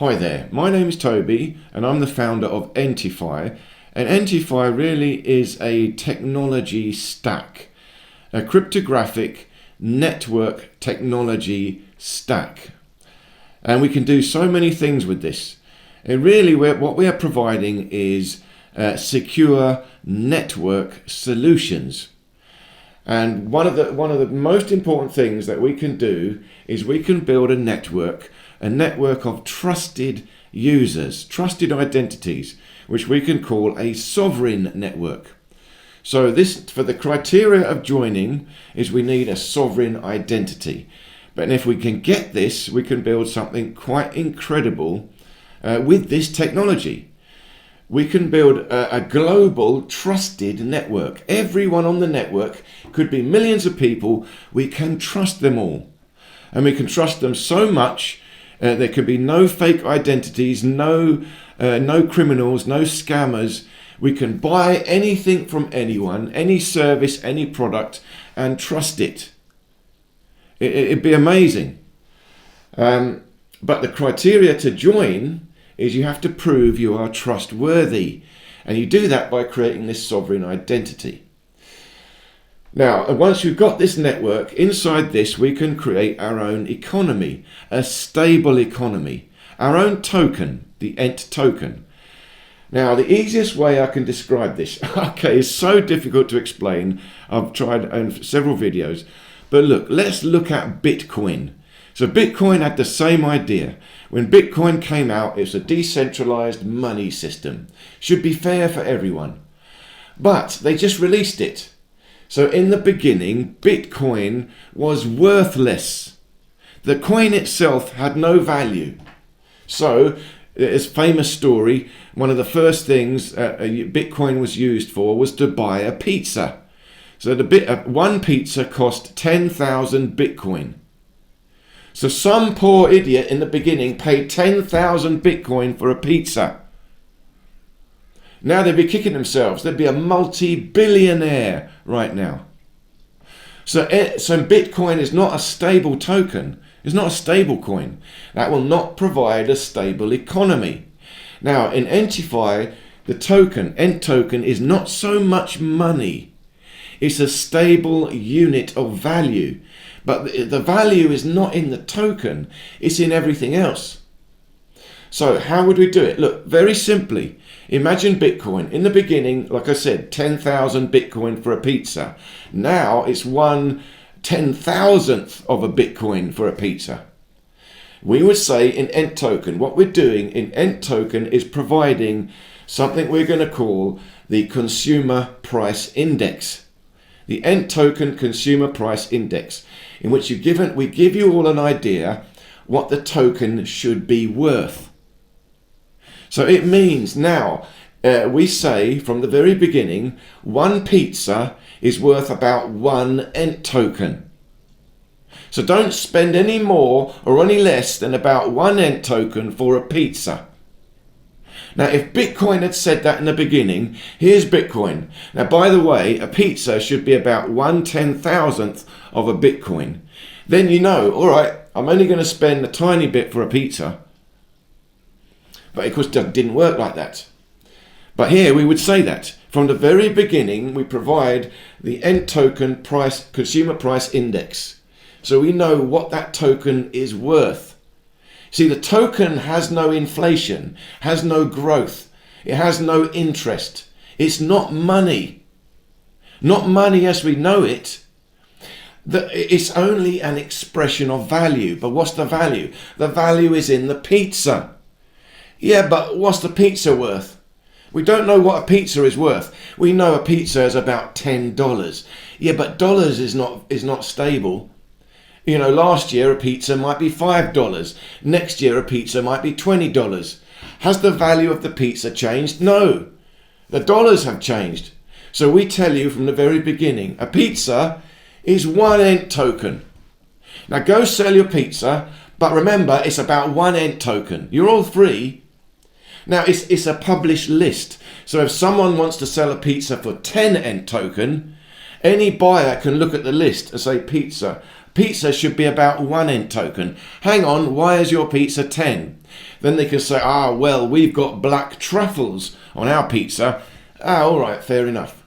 Hi there, my name is Toby and I'm the founder of ENTIFY, and ENTIFY really is a technology stack, a cryptographic network technology stack. And we can do so many things with this. And really what we are providing is secure network solutions. And one of the most important things that we can do is we can build a network of trusted users, trusted identities, which we can call a sovereign network. So this, for the criteria of joining, is we need a sovereign identity. But if we can get this, we can build something quite incredible with this technology. We can build a global trusted network. Everyone on the network could be millions of people. We can trust them all. And we can trust them so much, there could be no fake identities, no criminals, no scammers. We can buy anything from anyone, any service, any product, and trust it. It'd be amazing. But the criteria to join is you have to prove you are trustworthy. And you do that by creating this sovereign identity. Now, once you've got this network, inside this we can create our own economy, a stable economy, our own token, the ENT token. Now, the easiest way I can describe this, okay, is so difficult to explain. I've tried in several videos, but look, let's look at Bitcoin. So Bitcoin had the same idea. When Bitcoin came out, it's a decentralized money system. Should be fair for everyone. But they just released it. So in the beginning, Bitcoin was worthless. The coin itself had no value. So, it's a famous story, one of the first things Bitcoin was used for was to buy a pizza. So one pizza cost 10,000 Bitcoin. So some poor idiot in the beginning paid 10,000 Bitcoin for a pizza. Now they'd be kicking themselves. They'd be a multi-billionaire right now. So Bitcoin is not a stable token. It's not a stable coin. That will not provide a stable economy. Now in ENTIFY, the token, ENT token, is not so much money. It's a stable unit of value. But the value is not in the token. It's in everything else. So how would we do it? Look, very simply, imagine Bitcoin. In the beginning, like I said, 10,000 Bitcoin for a pizza. Now it's 1/10,000th of a Bitcoin for a pizza. We would say in ENT token, what we're doing in ENT token is providing something we're going to call the consumer price index. The ENT token consumer price index, in which we give you all an idea what the token should be worth. So it means now, we say from the very beginning, one pizza is worth about one ENT token. So don't spend any more or any less than about one ENT token for a pizza. Now, if Bitcoin had said that in the beginning, here's Bitcoin. Now, by the way, a pizza should be about 1/10,000th of a Bitcoin. Then you know, all right, I'm only going to spend a tiny bit for a pizza. But of course, it didn't work like that. But here we would say that. From the very beginning, we provide the ENT token price, consumer price index. So we know what that token is worth. See, the token has no inflation, has no growth, it has no interest. It's not money. Not money as we know it. It's only an expression of value. But what's the value? The value is in the pizza. Yeah, but what's the pizza worth? We don't know what a pizza is worth. We know a pizza is about $10. Yeah, but dollars is not stable. You know, last year a pizza might be $5. Next year a pizza might be $20. Has the value of the pizza changed? No. The dollars have changed. So we tell you from the very beginning, a pizza is one ENT token. Now go sell your pizza, but remember it's about one ENT token. You're all free. Now it's a published list. So if someone wants to sell a pizza for 10 ENT token, Any buyer can look at the list and say pizza. Pizza should be about 1 ENT token. Hang on, why is your pizza 10? Then they can say, well, we've got black truffles on our pizza. All right, fair enough.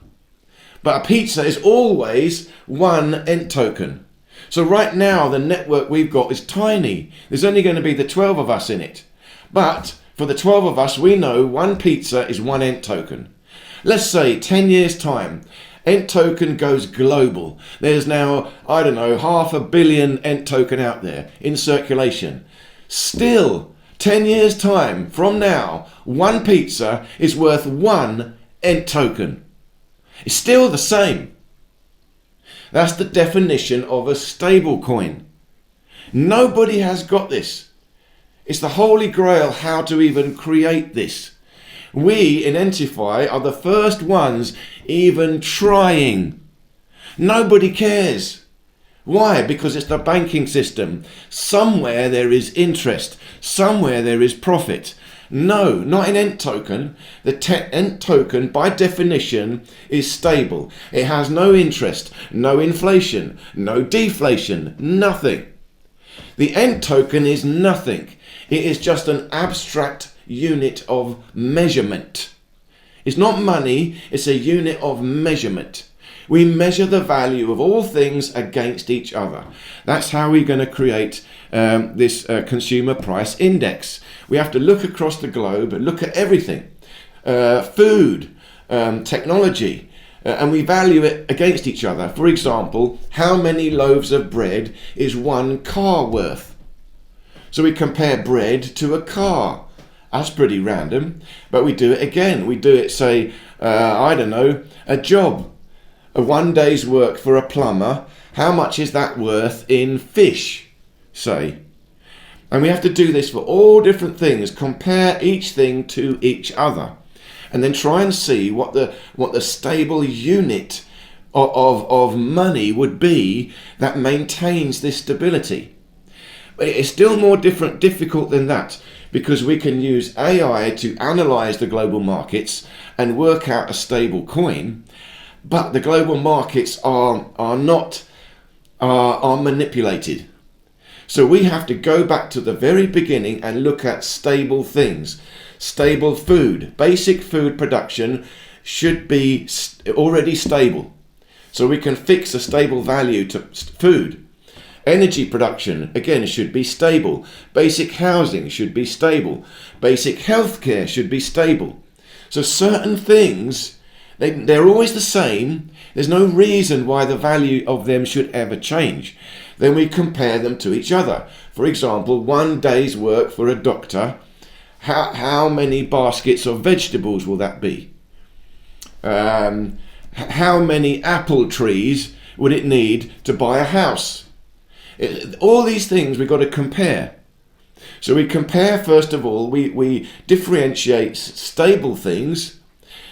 But a pizza is always 1 ENT token. So right now, the network we've got is tiny. There's only going to be the 12 of us in it. But for the 12 of us, we know 1 pizza is 1 ENT token. Let's say 10 years' time, ENT token goes global. There's now, 500 million ENT token out there in circulation. Still, 10 years' time from now, 1 pizza is worth 1 ENT token. It's still the same. That's the definition of a stable coin. Nobody has got this. It's the holy grail how to even create this. We in ENTIFY are the first ones even trying. Nobody cares. Why? Because it's the banking system. Somewhere there is interest. Somewhere there is profit. No, not in ENT token. The ENT token, by definition, is stable. It has no interest, no inflation, no deflation, nothing. The ENT token is nothing. It is just an abstract unit of measurement. It's not money, it's a unit of measurement. We measure the value of all things against each other. That's how we're going to create this consumer price index. We have to look across the globe and look at everything. Food, technology, and we value it against each other. For example, how many loaves of bread is 1 car worth? So we compare bread to a car. That's pretty random, but we do it again. We do it, say, a job. A 1 day's work for a plumber, how much is that worth in fish, say? And we have to do this for all different things, compare each thing to each other, and then try and see what the stable unit of money would be that maintains this stability. But it's still more difficult than that, because we can use AI to analyze the global markets and work out a stable coin. But the global markets are manipulated. So we have to go back to the very beginning and look at stable things. Stable food. Basic food production should be already stable. So we can fix a stable value to food. Energy production, again, should be stable. Basic housing should be stable. Basic healthcare should be stable. So certain things, they're always the same. There's no reason why the value of them should ever change. Then we compare them to each other. For example, 1 day's work for a doctor. How many baskets of vegetables will that be? How many apple trees would it need to buy a house? All these things we've got to compare. So we compare, first of all, we differentiate stable things,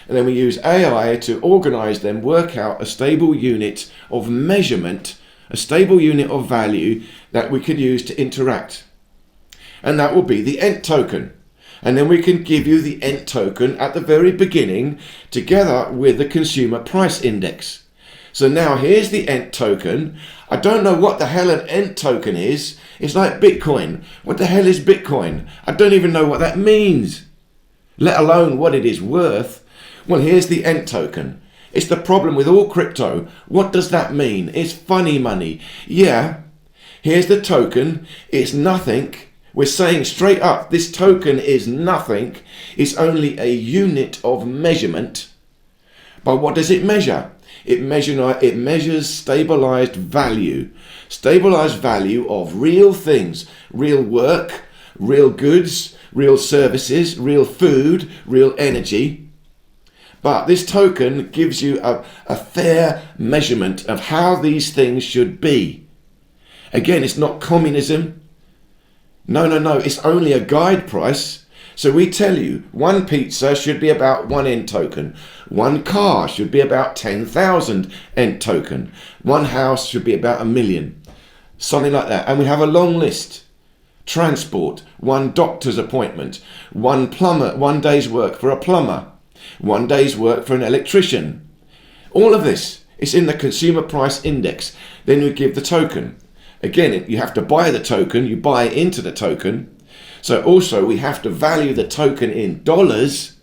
and then we use AI to organize them, work out a stable unit of measurement, a stable unit of value that we could use to interact. And that will be the ENT token. And then we can give you the ENT token at the very beginning together with the consumer price index. So now here's the ENT token. I don't know what the hell an ENT token is. It's like Bitcoin. What the hell is Bitcoin? I don't even know what that means, let alone what it is worth. Well, here's the ENT token. It's the problem with all crypto. What does that mean? It's funny money. Yeah, here's the token. It's nothing. We're saying straight up, this token is nothing. It's only a unit of measurement. But what does it measure? It measures stabilized value. Stabilized value of real things, real work, real goods, real services, real food, real energy. But this token gives you a fair measurement of how these things should be. Again, it's not communism. No, it's only a guide price. So we tell you 1 pizza should be about 1 ENT token. 1 car should be about 10,000 ENT token. 1 house should be about 1 million. Something like that. And we have a long list. Transport, 1 doctor's appointment, 1 plumber, 1 day's work for a plumber, 1 day's work for an electrician. All of this It's in the consumer price index. Then we give the token. Again, you have to buy the token, you buy into the token. So also we have to value the token in dollars.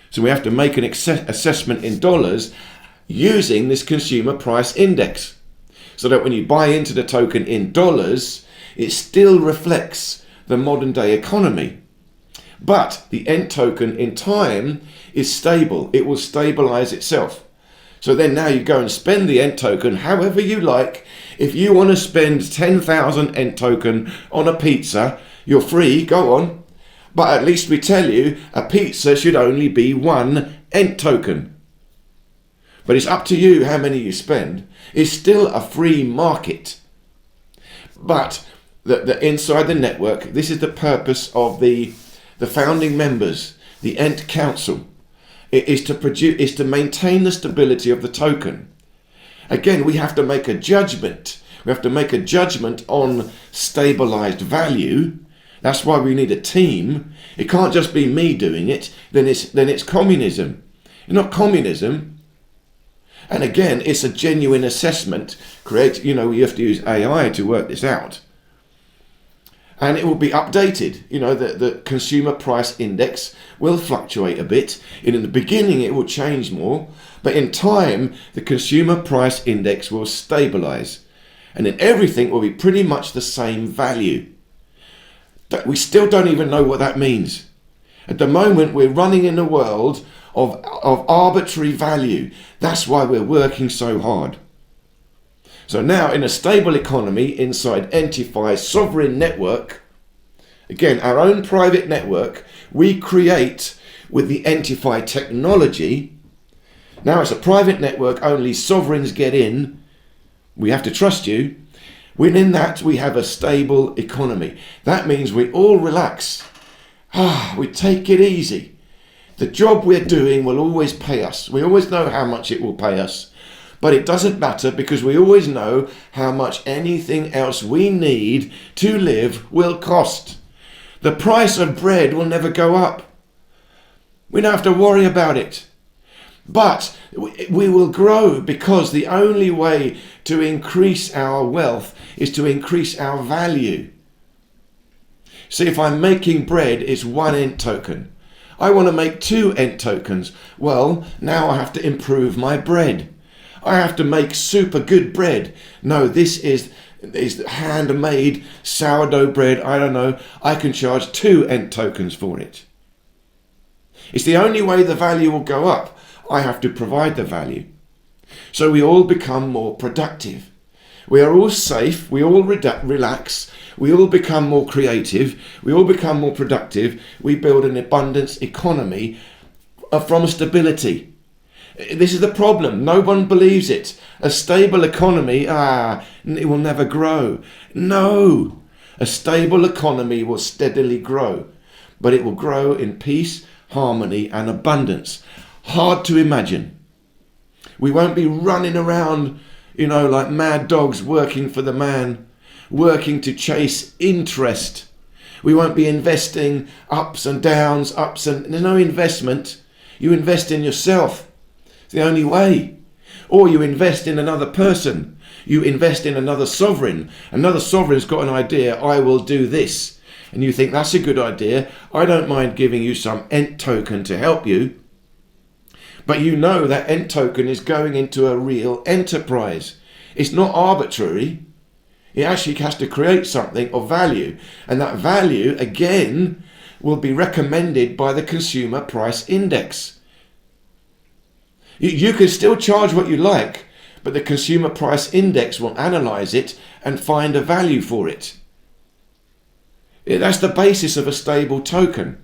So we have to make an assessment in dollars using this consumer price index. So that when you buy into the token in dollars, it still reflects the modern day economy. But the ENT token in time is stable. It will stabilize itself. So then now you go and spend the ENT token however you like. If you want to spend 10,000 ENT token on a pizza, you're free, go on. But at least we tell you a pizza should only be 1 ENT token. But it's up to you how many you spend. It's still a free market. But the inside the network, this is the purpose of the founding members, the ENT Council. It is to maintain the stability of the token. Again, we have to make a judgment. We have to make a judgment on stabilized value. That's why we need a team. It can't just be me doing it. Then it's communism. It's not communism. And again, it's a genuine assessment. You have to use AI to work this out. And it will be updated. The consumer price index will fluctuate a bit. In the beginning, it will change more. But in time, the consumer price index will stabilize. And then everything will be pretty much the same value. But we still don't even know what that means. At the moment, we're running in a world of arbitrary value. That's why we're working so hard. So now in a stable economy inside ENTIFY's sovereign network, again, our own private network, we create with the ENTIFY technology. Now it's a private network, only sovereigns get in. We have to trust you. Within that, we have a stable economy. That means we all relax. We take it easy. The job we're doing will always pay us. We always know how much it will pay us. But it doesn't matter because we always know how much anything else we need to live will cost. The price of bread will never go up. We don't have to worry about it. But we will grow because the only way to increase our wealth is to increase our value. See, if I'm making bread, it's 1 ENT token. I want to make 2 ENT tokens. Well, now I have to improve my bread. I have to make super good bread. No, this is handmade sourdough bread. I don't know. I can charge 2 ENT tokens for it. It's the only way the value will go up. I have to provide the value. So we all become more productive. We are all safe. We all relax. We all become more creative. We all become more productive. We build an abundance economy from stability. This is the problem. No one believes it. A stable economy, it will never grow. No. A stable economy will steadily grow. But it will grow in peace, harmony and abundance. Hard to imagine. We won't be running around, like mad dogs working for the man, working to chase interest. We won't be investing ups and downs, there's no investment. You invest in yourself. It's the only way. Or you invest in another person. You invest in another sovereign. Another sovereign's got an idea, I will do this. And you think, that's a good idea. I don't mind giving you some ENT token to help you. But you know that ENT token is going into a real enterprise. It's not arbitrary. It actually has to create something of value. And that value, again, will be recommended by the consumer price index. You can still charge what you like, but the consumer price index will analyze it and find a value for it. That's the basis of a stable token.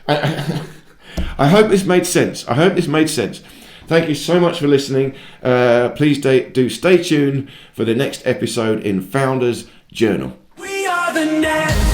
I hope this made sense. Thank you so much for listening. Please do stay tuned for the next episode in Founders Journal. We are the net.